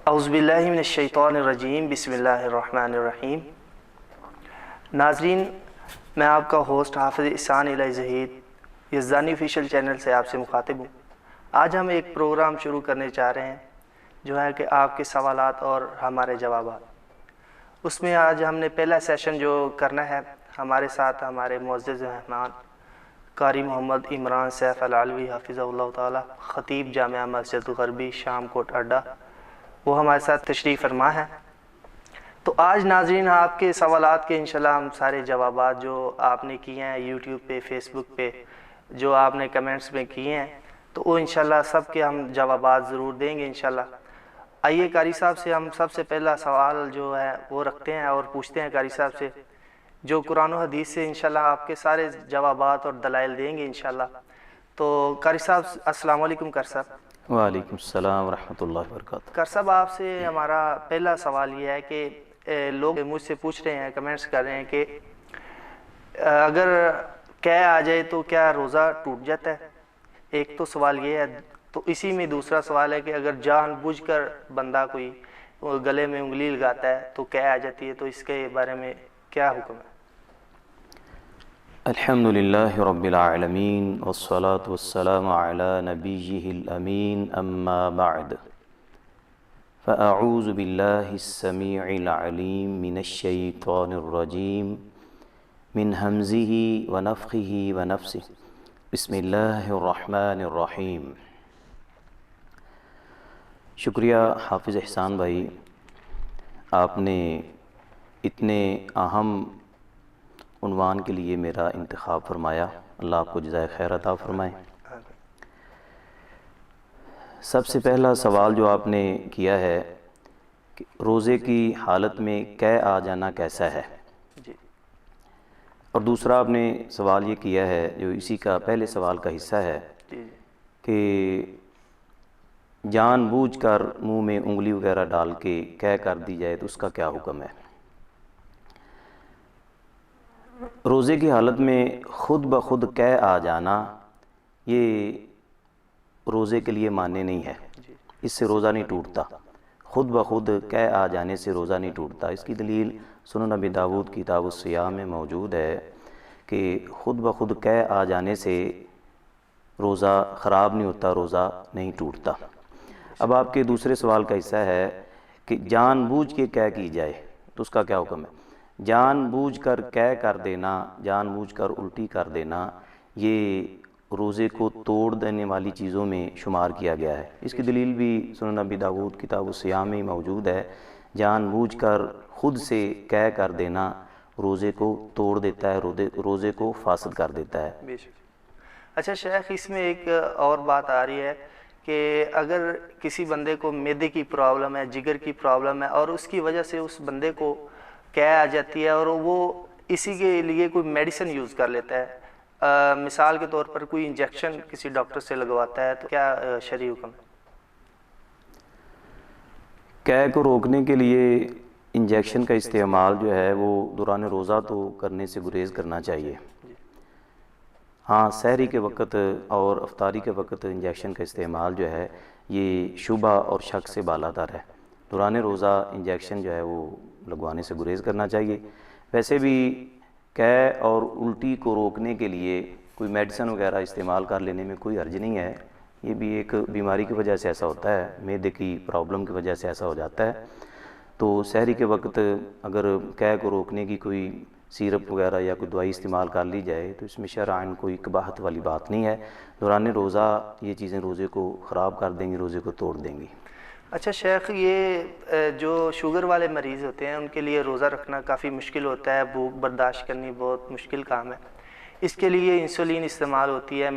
اعوذ باللہ من الشیطان الرجیم، بسم اللہ الرحمن الرحیم۔ ناظرین، میں آپ کا ہوسٹ حافظ احسان الہی زہید یزدانی آفیشیل چینل سے آپ سے مخاطب ہوں۔ آج ہم ایک پروگرام شروع کرنے چاہ رہے ہیں جو ہے کہ آپ کے سوالات اور ہمارے جوابات۔ اس میں آج ہم نے پہلا سیشن جو کرنا ہے، ہمارے ساتھ ہمارے معزز مہمان قاری محمد عمران سیف العلوی حفظہ اللہ تعالی، خطیب جامعہ مسجد غربی شام کوٹ اڈا، وہ ہمارے ساتھ تشریف فرما ہے۔ تو آج ناظرین آپ کے سوالات کے انشاءاللہ ہم سارے جوابات جو آپ نے کیے ہیں یوٹیوب پہ، فیس بک پہ، جو آپ نے کمنٹس میں کیے ہیں، تو وہ انشاءاللہ سب کے ہم جوابات ضرور دیں گے انشاءاللہ۔ آئیے قاری صاحب سے ہم سب سے پہلا سوال جو ہے وہ رکھتے ہیں اور پوچھتے ہیں قاری صاحب سے، جو قرآن و حدیث سے انشاءاللہ آپ کے سارے جوابات اور دلائل دیں گے انشاءاللہ۔ تو قاری صاحب السلام علیکم قاری صاحب۔ وعلیکم السلام ورحمۃ اللہ وبرکاتہ۔ قاری صاحب آپ سے ہمارا پہلا سوال یہ ہے کہ لوگ مجھ سے پوچھ رہے ہیں، کمنٹس کر رہے ہیں کہ اگر قے آ جائے تو کیا روزہ ٹوٹ جاتا ہے؟ ایک تو سوال یہ ہے، تو اسی میں دوسرا سوال ہے کہ اگر جان بوجھ کر بندہ کوئی گلے میں انگلی لگاتا ہے تو قے آ جاتی ہے، تو اس کے بارے میں کیا حکم ہے؟ الحمد للہ رب العالمین والصلاة والسلام علی نبیہ الامین، اما بعد فاعوذ باللہ السمیع العلیم من الشیطان الرجیم من ہمزہ ونفخہ ونفثہ، بسم اللہ الرحمن الرحیم۔ شکریہ حافظ احسان بھائی، آپ نے اتنے اہم عنوان کے لیے میرا انتخاب فرمایا، اللہ آپ کو جزائے خیر عطا فرمائے۔ سب سے پہلا سوال جو آپ نے کیا ہے کہ روزے کی حالت میں قے آ جانا کیسا ہے، اور دوسرا آپ نے سوال یہ کیا ہے جو اسی کا پہلے سوال کا حصہ ہے کہ جان بوجھ کر منہ میں انگلی وغیرہ ڈال کے قے کر دی جائے تو اس کا کیا حکم ہے؟ روزے کی حالت میں خود بخود قے آ جانا یہ روزے کے لیے معنی نہیں ہے، اس سے روزہ نہیں ٹوٹتا۔ خود بخود قے آ جانے سے روزہ نہیں ٹوٹتا۔ اس کی دلیل سنن ابی داؤد کتاب الصیام میں موجود ہے کہ خود بخود قے آ جانے سے روزہ خراب نہیں ہوتا، روزہ نہیں ٹوٹتا۔ اب آپ کے دوسرے سوال کا حصہ ہے کہ جان بوجھ کے قے کی جائے تو اس کا کیا حکم ہے؟ جان بوجھ کر قے کر دینا، جان بوجھ کر الٹی کر دینا، یہ روزے کو توڑ دینے والی چیزوں میں شمار کیا گیا ہے۔ اس کی دلیل بھی سنن ابی داؤد کتاب الصیام میں موجود ہے۔ جان بوجھ کر خود سے قے کر دینا روزے کو توڑ دیتا ہے، روزے کو فاسد کر دیتا ہے۔ بے شک۔ اچھا شیخ، اس میں ایک اور بات آ رہی ہے کہ اگر کسی بندے کو معدے کی پرابلم ہے، جگر کی پرابلم ہے، اور اس کی وجہ سے اس بندے کو قے آ جاتی ہے اور وہ اسی کے لیے کوئی میڈیسن یوز کر لیتا ہے، مثال کے طور پر کوئی انجیکشن کسی ڈاکٹر سے لگواتا ہے، تو کیا شرعی حکم ہے؟ قے کو روکنے کے لیے انجیکشن کا استعمال جو ہے وہ دوران روزہ تو کرنے سے گریز کرنا چاہیے۔ ہاں، سحری کے وقت اور افطاری کے وقت انجیکشن کا استعمال جو ہے یہ شبہ اور شک سے بالاتر ہے۔ دوران روزہ انجیکشن جو ہے وہ لگوانے سے گریز کرنا چاہیے۔ ویسے بھی قے اور الٹی کو روکنے کے لیے کوئی میڈیسن وغیرہ استعمال کر لینے میں کوئی حرج نہیں ہے، یہ بھی ایک بیماری کی وجہ سے ایسا ہوتا ہے، معدے کی پرابلم کی وجہ سے ایسا ہو جاتا ہے۔ تو سحری کے وقت اگر قے کو روکنے کی کوئی سیرپ وغیرہ یا کوئی دوائی استعمال کر لی جائے تو اس میں شرعاً کوئی قباحت والی بات نہیں ہے۔ دوران روزہ یہ چیزیں روزے کو خراب کر دیں گی، روزے کو توڑ دیں گی۔ اچھا شیخ، یہ جو شوگر والے مریض ہوتے ہیں ان کے لیے روزہ رکھنا کافی مشکل ہوتا ہے، بھوک برداشت کرنی بہت مشکل کام ہے، اس کے لیے انسولین استعمال ہوتی ہے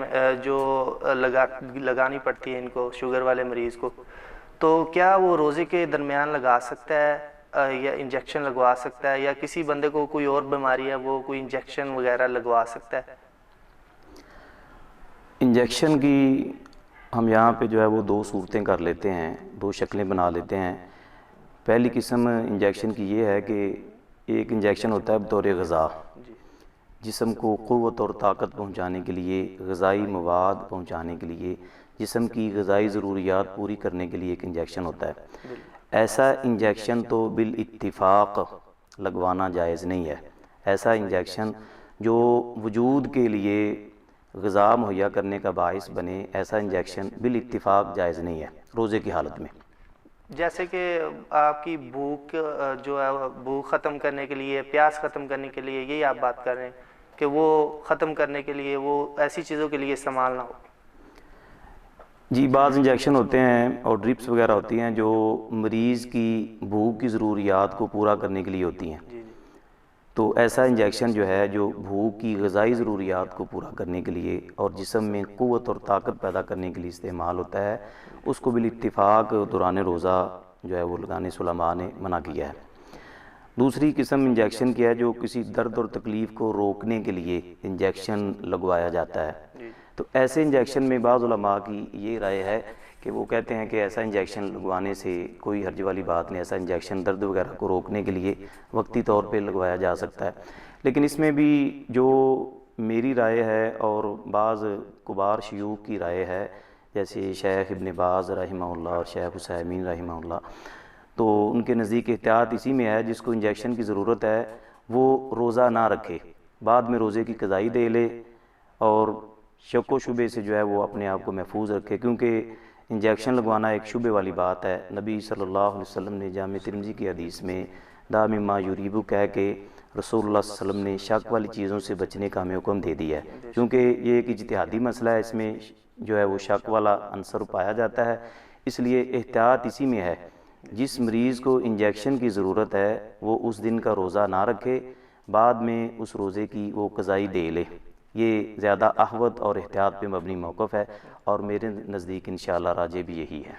جو لگانی پڑتی ہے ان کو، شوگر والے مریض کو، تو کیا وہ روزے کے درمیان لگا سکتا ہے یا انجیکشن لگوا سکتا ہے، یا کسی بندے کو کوئی اور بیماری ہے وہ کوئی انجیکشن وغیرہ لگوا سکتا ہے؟ انجیکشن کی ہم یہاں پہ جو ہے وہ دو صورتیں کر لیتے ہیں، دو شکلیں بنا لیتے ہیں۔ پہلی قسم انجیکشن کی یہ ہے کہ ایک انجیکشن ہوتا ہے بطور غذا، جسم کو قوت اور طاقت پہنچانے کے لیے، غذائی مواد پہنچانے کے لیے، جسم کی غذائی ضروریات پوری کرنے کے لیے ایک انجیکشن ہوتا ہے۔ ایسا انجیکشن تو بالاتفاق لگوانا جائز نہیں ہے۔ ایسا انجیکشن جو وجود کے لیے غذا مہیا کرنے کا باعث بنے، ایسا انجیکشن بالاتفاق جائز نہیں ہے روزے کی حالت میں۔ جیسے کہ آپ کی بھوک جو ہے بھوک ختم کرنے کے لیے، پیاس ختم کرنے کے لیے، یہی آپ بات کر رہے ہیں کہ وہ ختم کرنے کے لیے وہ ایسی چیزوں کے لیے استعمال نہ ہو؟ جی، بعض انجیکشن ہوتے ہیں اور ڈرپس وغیرہ ہوتی ہیں جو مریض کی بھوک کی ضروریات کو پورا کرنے کے لیے ہوتی ہیں، جی جی تو ایسا انجیکشن جو ہے جو بھوک کی غذائی ضروریات کو پورا کرنے کے لیے اور جسم میں قوت اور طاقت پیدا کرنے کے لیے استعمال ہوتا ہے، اس کو بالاتفاق دوران روزہ جو ہے وہ لگانے سے علماء نے منع کیا ہے۔ دوسری قسم انجیکشن کی ہے جو کسی درد اور تکلیف کو روکنے کے لیے انجیکشن لگوایا جاتا ہے، تو ایسے انجیکشن میں بعض علماء کی یہ رائے ہے کہ وہ کہتے ہیں کہ ایسا انجیکشن لگوانے سے کوئی حرج والی بات نہیں، ایسا انجیکشن درد وغیرہ کو روکنے کے لیے وقتی طور پہ لگوایا جا سکتا ہے۔ لیکن اس میں بھی جو میری رائے ہے اور بعض کبار شیوخ کی رائے ہے، جیسے شیخ ابن باز رحمہ اللہ اور شیخ عثیمین رحمہ اللہ، تو ان کے نزدیک احتیاط اسی میں ہے جس کو انجیکشن کی ضرورت ہے وہ روزہ نہ رکھے، بعد میں روزے کی قضائی دے لے اور شک و شبے سے جو ہے وہ اپنے آپ کو محفوظ رکھے، کیونکہ انجیکشن لگوانا ایک شبے والی بات ہے۔ نبی صلی اللہ علیہ وسلم نے جامع ترمذی کی حدیث میں دا مما یریبو کہہ کے رسول اللہ صلی اللہ علیہ وسلم نے شک والی چیزوں سے بچنے کا ہمیں حکم دے دیا ہے، کیونکہ یہ ایک اجتہادی مسئلہ ہے، اس میں جو ہے وہ شک والا عنصر پایا جاتا ہے، اس لیے احتیاط اسی میں ہے جس مریض کو انجیکشن کی ضرورت ہے وہ اس دن کا روزہ نہ رکھے، بعد میں اس روزے کی وہ قضائی دے لے۔ یہ زیادہ احوط اور احتیاط پہ مبنی موقف ہے اور میرے نزدیک انشاءاللہ راجح بھی یہی ہے۔